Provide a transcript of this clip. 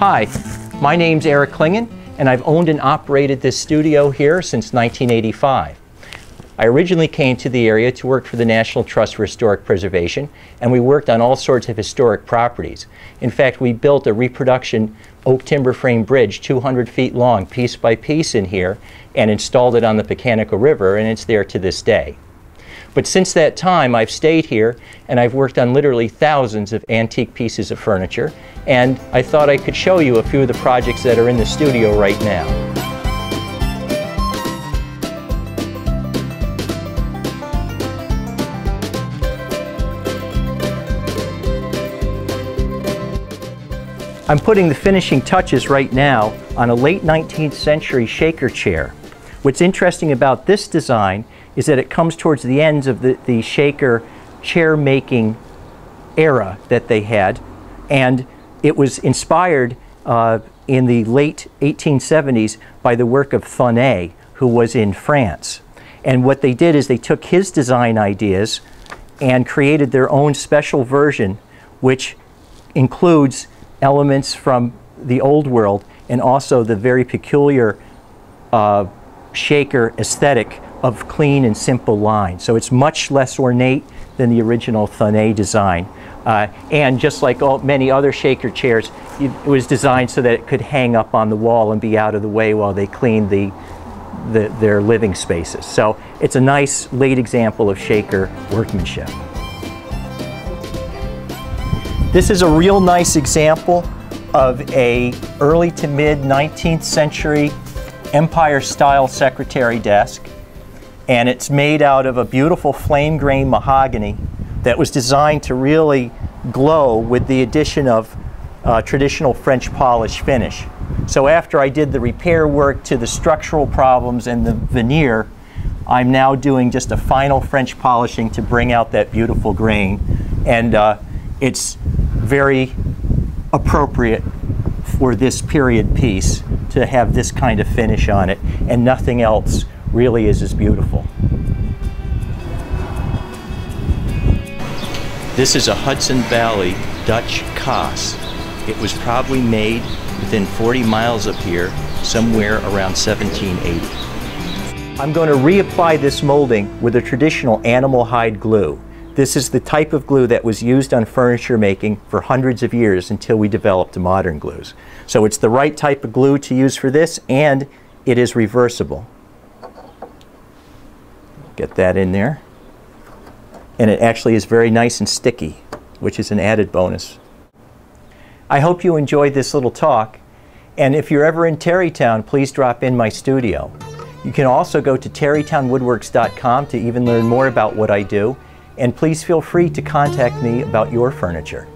Hi, my name's Eric Klingen, and I've owned and operated this studio here since 1985. I originally came to the area to work for the National Trust for Historic Preservation, and we worked on all sorts of historic properties. In fact, we built a reproduction oak timber frame bridge 200 feet long, piece by piece in here, and installed it on the Pecanico River, and it's there to this day. But since that time, I've stayed here and I've worked on literally thousands of antique pieces of furniture, and I thought I could show you a few of the projects that are in the studio right now. I'm putting the finishing touches right now on a late 19th century shaker chair. What's interesting about this design is that it comes towards the ends of the shaker chair making era that they had, and it was inspired in the late 1870s by the work of Thonet, who was in France. And what they did is they took his design ideas and created their own special version, which includes elements from the old world and also the very peculiar shaker aesthetic of clean and simple lines. So it's much less ornate than the original Thonet design. And just like many other shaker chairs, it was designed so that it could hang up on the wall and be out of the way while they cleaned their living spaces. So it's a nice late example of shaker workmanship. This is a real nice example of a early to mid 19th century Empire-style secretary desk. And it's made out of a beautiful flame grain mahogany that was designed to really glow with the addition of traditional French polish finish. So after I did the repair work to the structural problems and the veneer, I'm now doing just a final French polishing to bring out that beautiful grain. And it's very appropriate for this period piece to have this kind of finish on it, and nothing else really is as beautiful. This is a Hudson Valley Dutch Kaas. It was probably made within 40 miles of here, somewhere around 1780. I'm going to reapply this molding with a traditional animal hide glue. This is the type of glue that was used on furniture making for hundreds of years until we developed modern glues. So it's the right type of glue to use for this, and it is reversible. Get that in there. And it actually is very nice and sticky, which is an added bonus. I hope you enjoyed this little talk, and if you're ever in Terrytown, please drop in my studio. You can also go to terrytownwoodworks.com to even learn more about what I do, and please feel free to contact me about your furniture.